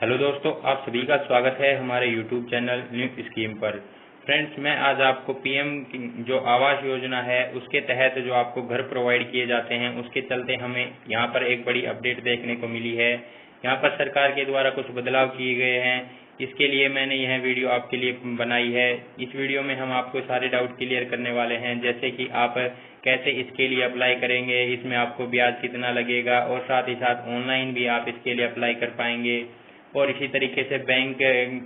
Hello दोस्तों, आप सभी का स्वागत है हमारे यूट्यूब चैनल न्यू स्कीम पर। फ्रेंड्स, मैं आज आपको पीएम जो आवास योजना है उसके तहत जो आपको घर प्रोवाइड किए जाते हैं उसके चलते हमें यहाँ पर एक बड़ी अपडेट देखने को मिली है। यहाँ पर सरकार के द्वारा कुछ बदलाव किए गए हैं, इसके लिए मैंने यह वीडियो आपके लिए बनाई है। इस वीडियो में हम आपको सारे डाउट क्लियर करने वाले हैं, जैसे कि आप कैसे इसके लिए अप्लाई करेंगे, इसमें आपको ब्याज कितना लगेगा और साथ ही साथ ऑनलाइन भी आप इसके लिए अप्लाई कर पाएंगे, और इसी तरीके से बैंक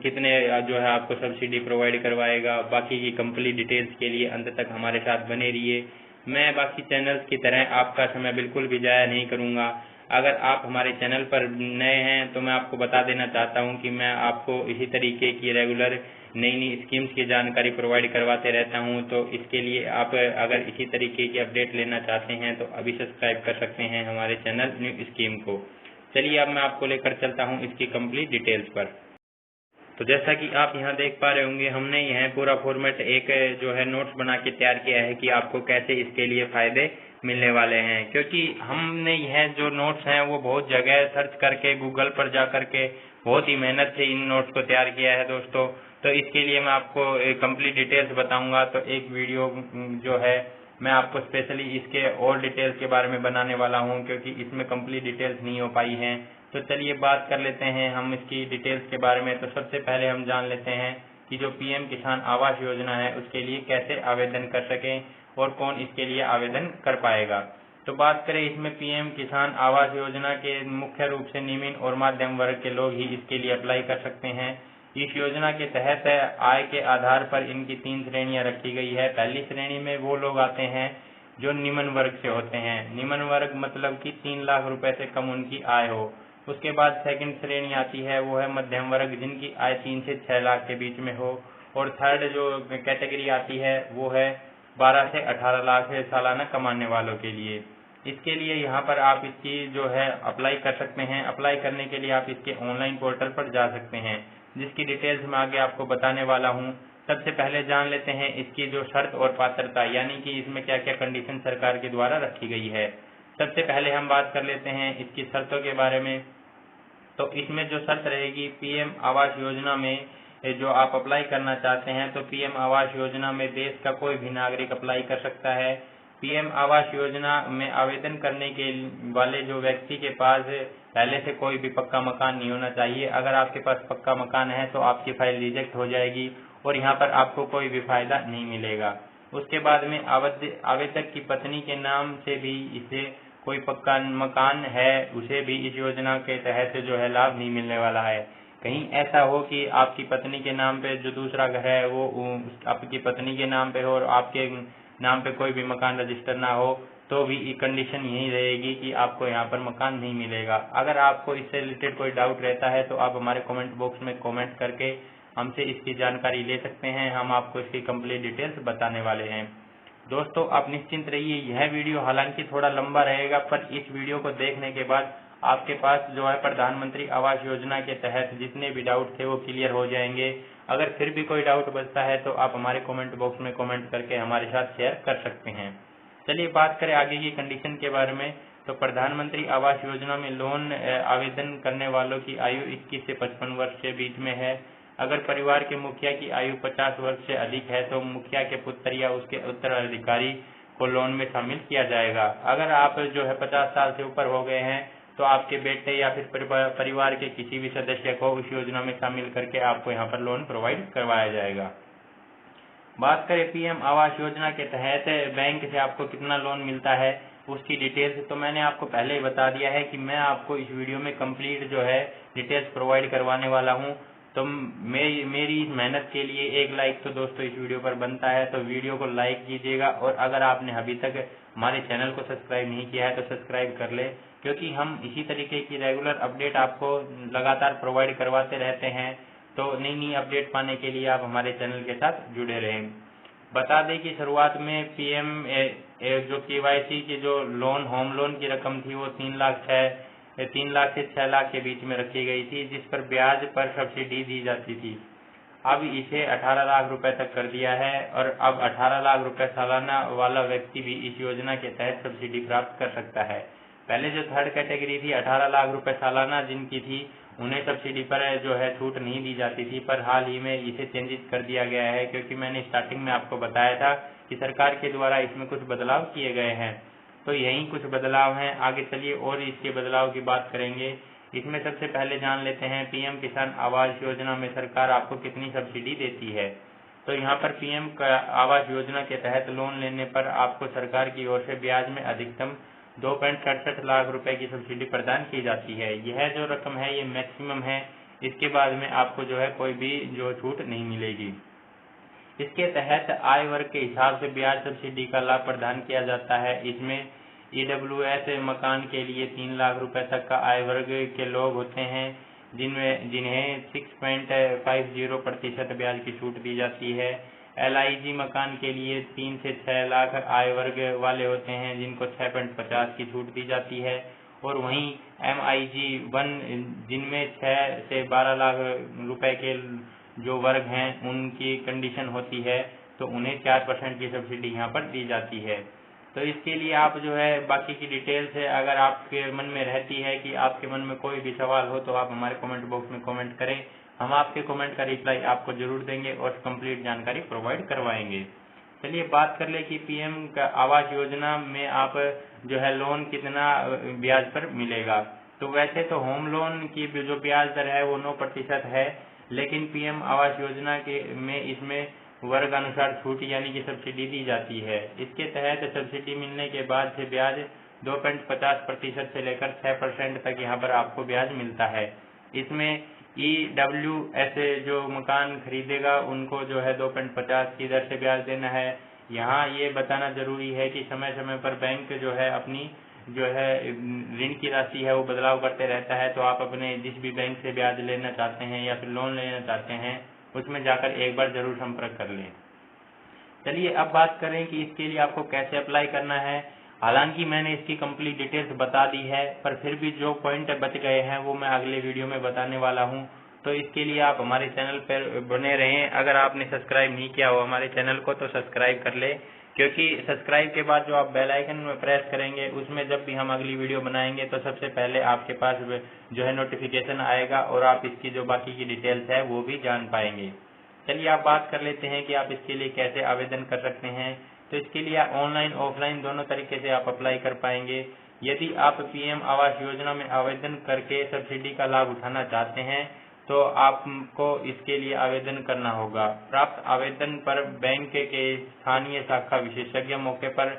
कितने जो है आपको सब्सिडी प्रोवाइड करवाएगा। बाकी की कंप्लीट डिटेल्स के लिए अंत तक हमारे साथ बने रहिए। मैं बाकी चैनल्स की तरह आपका समय बिल्कुल भी ज़ाया नहीं करूँगा। अगर आप हमारे चैनल पर नए हैं तो मैं आपको बता देना चाहता हूं कि मैं आपको इसी तरीके की रेगुलर नई नई स्कीम्स की जानकारी प्रोवाइड करवाते रहता हूं, तो इसके लिए आप अगर इसी तरीके की अपडेट लेना चाहते हैं तो अभी सब्सक्राइब कर सकते हैं हमारे चैनल न्यू स्कीम को। चलिए अब मैं आपको लेकर चलता हूं इसकी कंप्लीट डिटेल्स पर। तो जैसा कि आप यहाँ देख पा रहे होंगे, हमने यह पूरा फॉर्मेट एक जो है नोट्स बना के तैयार किया है कि आपको कैसे इसके लिए फायदे मिलने वाले हैं, क्योंकि हमने यह जो नोट्स हैं वो बहुत जगह सर्च करके गूगल पर जा करके बहुत ही मेहनत से इन नोट्स को तैयार किया है दोस्तों। तो इसके लिए मैं आपको कंप्लीट डिटेल्स बताऊंगा। तो एक वीडियो जो है मैं आपको स्पेशली इसके और डिटेल्स के बारे में बनाने वाला हूं, क्योंकि इसमें कंप्लीट डिटेल्स नहीं हो पाई हैं। तो चलिए बात कर लेते हैं हम इसकी डिटेल्स के बारे में। तो सबसे पहले हम जान लेते हैं कि जो पीएम किसान आवास योजना है उसके लिए कैसे आवेदन कर सकें और कौन इसके लिए आवेदन कर पाएगा। तो बात करें इसमें पीएम किसान आवास योजना के, मुख्य रूप से निम्न और मध्यम वर्ग के लोग ही इसके लिए अप्लाई कर सकते हैं। इस योजना के तहत आय के आधार पर इनकी 3 श्रेणियां रखी गई है। पहली श्रेणी में वो लोग आते हैं जो निम्न वर्ग से होते हैं। निम्न वर्ग मतलब कि 3 लाख रुपए से कम उनकी आय हो। उसके बाद सेकंड श्रेणी आती है, वो है मध्यम वर्ग, जिनकी आय 3 से 6 लाख के बीच में हो। और थर्ड जो कैटेगरी आती है वो है 12 से 18 लाख सालाना कमाने वालों के लिए। इसके लिए यहाँ पर आप इसकी जो है अप्लाई कर सकते हैं। अप्लाई करने के लिए आप इसके ऑनलाइन पोर्टल पर जा सकते हैं, जिसकी डिटेल्स मैं आगे आपको बताने वाला हूँ। सबसे पहले जान लेते हैं इसकी जो शर्त और पात्रता, यानी कि इसमें क्या क्या कंडीशन सरकार के द्वारा रखी गई है। सबसे पहले हम बात कर लेते हैं इसकी शर्तों के बारे में। तो इसमें जो शर्त रहेगी, पीएम आवास योजना में जो आप अप्लाई करना चाहते हैं, तो पीएम आवास योजना में देश का कोई भी नागरिक अप्लाई कर सकता है। पीएम आवास योजना में आवेदन करने के वाले जो व्यक्ति के पास पहले से कोई भी पक्का मकान नहीं होना चाहिए। अगर आपके पास पक्का मकान है तो आपकी फाइल रिजेक्ट हो जाएगी और यहाँ पर आपको कोई भी फायदा नहीं मिलेगा। उसके बाद में आवेदक की पत्नी के नाम से भी इसे कोई पक्का मकान है, उसे भी इस योजना के तहत जो है लाभ नहीं मिलने वाला है। कहीं ऐसा हो कि आपकी पत्नी के नाम पे जो दूसरा घर है वो आपकी पत्नी के नाम पे हो और आपके नाम पे कोई भी मकान रजिस्टर ना हो, तो भी कंडीशन यही रहेगी कि आपको यहाँ पर मकान नहीं मिलेगा। अगर आपको इससे रिलेटेड कोई डाउट रहता है तो आप हमारे कमेंट बॉक्स में कमेंट करके हमसे इसकी जानकारी ले सकते हैं। हम आपको इसकी कंप्लीट डिटेल्स बताने वाले हैं। दोस्तों, आप निश्चिंत रहिए, यह वीडियो हालांकि थोड़ा लंबा रहेगा, पर इस वीडियो को देखने के बाद आपके पास जो है प्रधानमंत्री आवास योजना के तहत जितने भी डाउट थे वो क्लियर हो जाएंगे। अगर फिर भी कोई डाउट बचता है तो आप हमारे कमेंट बॉक्स में कमेंट करके हमारे साथ शेयर कर सकते हैं। चलिए बात करें आगे की कंडीशन के बारे में। तो प्रधानमंत्री आवास योजना में लोन आवेदन करने वालों की आयु 21 से 55 वर्ष के बीच में है। अगर परिवार के मुखिया की आयु 50 वर्ष से अधिक है तो मुखिया के पुत्र या उसके उत्तराधिकारी को लोन में शामिल किया जाएगा। अगर आप जो है 50 साल से ऊपर हो गए हैं तो आपके बेटे या फिर परिवार के किसी भी सदस्य को इस योजना में शामिल करके आपको यहाँ पर लोन प्रोवाइड करवाया जाएगा। बात करें पीएम आवास योजना के तहत बैंक से आपको कितना लोन मिलता है उसकी डिटेल्स, तो मैंने आपको पहले ही बता दिया है कि मैं आपको इस वीडियो में कंप्लीट जो है डिटेल्स प्रोवाइड करवाने वाला हूं। तो मेरी इस मेहनत के लिए एक लाइक तो दोस्तों इस वीडियो पर बनता है, तो वीडियो को लाइक कीजिएगा। और अगर आपने अभी तक हमारे चैनल को सब्सक्राइब नहीं किया है तो सब्सक्राइब कर ले, क्योंकि हम इसी तरीके की रेगुलर अपडेट आपको लगातार प्रोवाइड करवाते रहते हैं। तो नई नई अपडेट पाने के लिए आप हमारे चैनल के साथ जुड़े रहें। बता दें कि शुरुआत में पीएम जो केवाईसी की जो लोन होम लोन की रकम थी वो 3 लाख से 6 लाख के बीच में रखी गई थी, जिस पर ब्याज पर सब्सिडी दी जाती थी। अब इसे 18 लाख रुपए तक कर दिया है और अब 18 लाख रुपए सालाना वाला व्यक्ति भी इस योजना के तहत सब्सिडी प्राप्त कर सकता है। पहले जो थर्ड कैटेगरी थी 18 लाख रुपए सालाना जिनकी थी, उन्हें सब्सिडी पर जो है छूट नहीं दी जाती थी, पर हाल ही में इसे चेंजेस कर दिया गया है, क्योंकि मैंने स्टार्टिंग में आपको बताया था कि सरकार के द्वारा इसमें कुछ बदलाव किए गए हैं। तो यही कुछ बदलाव हैं। आगे चलिए और इसके बदलाव की बात करेंगे। इसमें सबसे पहले जान लेते हैं पीएम किसान आवास योजना में सरकार आपको कितनी सब्सिडी देती है। तो यहाँ पर पीएम आवास योजना के तहत लोन लेने पर आपको सरकार की ओर से ब्याज में अधिकतम 2.67 लाख रुपए की सब्सिडी प्रदान की जाती है। यह जो रकम है ये मैक्सिमम है, इसके बाद में आपको जो है कोई भी जो छूट नहीं मिलेगी। इसके तहत आय वर्ग के हिसाब से ब्याज सब्सिडी का लाभ प्रदान किया जाता है। इसमें EWS मकान के लिए 3 लाख रुपए तक का आय वर्ग के लोग होते हैं जिन्हें 6.50% ब्याज की छूट दी जाती है। LIG मकान के लिए 3 से 6 लाख आय वर्ग वाले होते हैं जिनको 6.50 की छूट दी जाती है। और वहीं MIG 1 जिनमें 6 से 12 लाख रुपए के जो वर्ग हैं उनकी कंडीशन होती है, तो उन्हें 4% की सब्सिडी यहाँ पर दी जाती है। तो इसके लिए आप जो है बाकी की डिटेल्स है, अगर आपके मन में रहती है कि आपके मन में कोई भी सवाल हो तो आप हमारे कमेंट बॉक्स में कमेंट करें। हम आपके कमेंट का रिप्लाई आपको जरूर देंगे और कंप्लीट जानकारी प्रोवाइड करवाएंगे। चलिए बात कर ले कि पीएम आवास योजना में आप जो है लोन कितना ब्याज पर मिलेगा। तो वैसे तो होम लोन की जो ब्याज दर है वो 9% है, लेकिन पीएम आवास योजना के में इसमें वर्ग अनुसार छूट यानी कि सब्सिडी दी जाती है। इसके तहत सब्सिडी मिलने के बाद से ब्याज 2.50% से लेकर 6% तक यहाँ पर आपको ब्याज मिलता है। इसमें EWS जो मकान खरीदेगा उनको जो है 2.50 की दर से ब्याज देना है। यहाँ ये बताना जरूरी है कि समय समय पर बैंक जो है अपनी जो है ऋण की राशि है वो बदलाव करते रहता है, तो आप अपने जिस भी बैंक से ब्याज लेना चाहते हैं या फिर लोन लेना चाहते हैं उसमें जाकर एक बार जरूर संपर्क कर लें। चलिए अब बात करें कि इसके लिए आपको कैसे अप्लाई करना है। हालांकि मैंने इसकी कंप्लीट डिटेल्स बता दी है, पर फिर भी जो पॉइंट बच गए हैं वो मैं अगले वीडियो में बताने वाला हूं। तो इसके लिए आप हमारे चैनल पर बने रहें। अगर आपने सब्सक्राइब नहीं किया हो हमारे चैनल को तो सब्सक्राइब कर ले, क्योंकि सब्सक्राइब के बाद जो आप बेल आइकन में प्रेस करेंगे उसमें जब भी हम अगली वीडियो बनाएंगे तो सबसे पहले आपके पास जो है नोटिफिकेशन आएगा और आप इसकी जो बाकी की डिटेल्स है वो भी जान पाएंगे। चलिए आप बात कर लेते हैं कि आप इसके लिए कैसे आवेदन कर सकते हैं। तो इसके लिए ऑनलाइन ऑफलाइन दोनों तरीके से आप अप्लाई कर पाएंगे। यदि आप पीएम आवास योजना में आवेदन करके सब्सिडी का लाभ उठाना चाहते हैं तो आपको इसके लिए आवेदन करना होगा। प्राप्त आवेदन पर बैंक के स्थानीय शाखा विशेषज्ञ मौके पर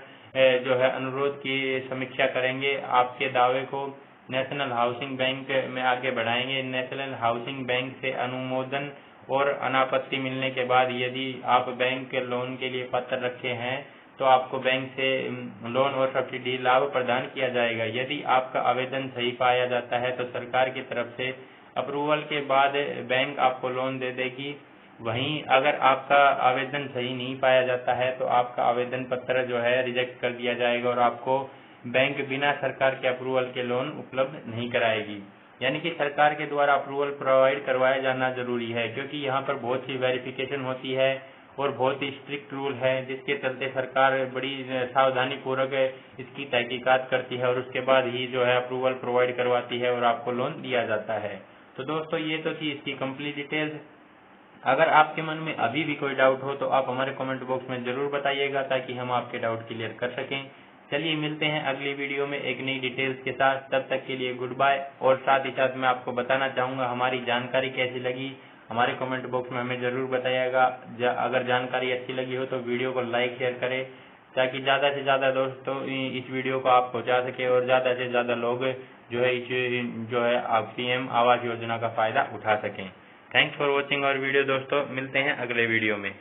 जो है अनुरोध की समीक्षा करेंगे। आपके दावे को नेशनल हाउसिंग बैंक में आगे बढ़ाएंगे। नेशनल हाउसिंग बैंक से अनुमोदन और अनापत्ति मिलने के बाद यदि आप बैंक के लोन के लिए पात्र रखे हैं तो आपको बैंक से लोन और सब्सिडी लाभ प्रदान किया जाएगा। यदि आपका आवेदन सही पाया जाता है तो सरकार की तरफ से अप्रूवल के बाद बैंक आपको लोन दे देगी। वहीं अगर आपका आवेदन सही नहीं पाया जाता है तो आपका आवेदन पत्र जो है रिजेक्ट कर दिया जाएगा और आपको बैंक बिना सरकार के अप्रूवल के लोन उपलब्ध नहीं कराएगी। यानी कि सरकार के द्वारा अप्रूवल प्रोवाइड करवाया जाना जरूरी है, क्योंकि यहाँ पर बहुत सी वेरिफिकेशन होती है और बहुत ही स्ट्रिक्ट रूल है, जिसके चलते सरकार बड़ी सावधानी पूर्वक इसकी तहकीकात करती है और उसके बाद ही जो है अप्रूवल प्रोवाइड करवाती है और आपको लोन दिया जाता है। तो दोस्तों ये तो थी इसकी कंप्लीट डिटेल्स। अगर आपके मन में अभी भी कोई डाउट हो तो आप हमारे कमेंट बॉक्स में जरूर बताइएगा ताकि हम आपके डाउट क्लियर कर सकें। चलिए मिलते हैं अगली वीडियो में एक नई डिटेल्स के साथ। तब तक के लिए गुड बाय। और साथ ही साथ मैं आपको बताना चाहूँगा हमारी जानकारी कैसी लगी हमारे कमेंट बॉक्स में हमें जरूर बताइएगा। अगर जानकारी अच्छी लगी हो तो वीडियो को लाइक शेयर करें ताकि ज़्यादा से ज़्यादा दोस्तों इस वीडियो को आप पहुँचा सके और ज़्यादा से ज़्यादा लोग जो है पीएम आवास योजना का फ़ायदा उठा सकें। Thanks for watching our video दोस्तों, मिलते हैं अगले वीडियो में।